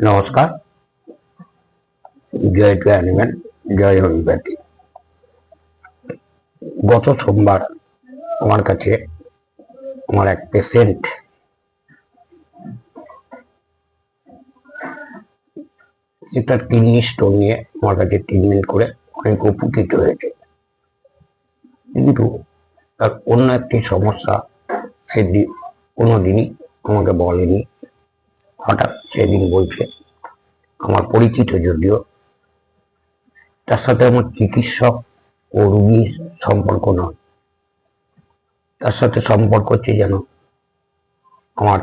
নমস্কার। জয় to animal, জয় হোমিওপ্যাথি। গত সোমবার আমার কাছে আমার এক পেশেন্ট একটা কিডনি স্টোন নিয়ে আমার কাছে ট্রিটমেন্ট করে অনেক উপকৃত হয়েছে, কিন্তু তার অন্য একটি সমস্যা সেদিন কোনোদিনই আমাকে বলেনি। হঠাৎ সেদিন বলছে, আমার পরিচিত যদিও, তার সাথে আমার চিকিৎসক ও রুগীর সম্পর্ক নয়, তার সাথে সম্পর্ক হচ্ছে যেন আমার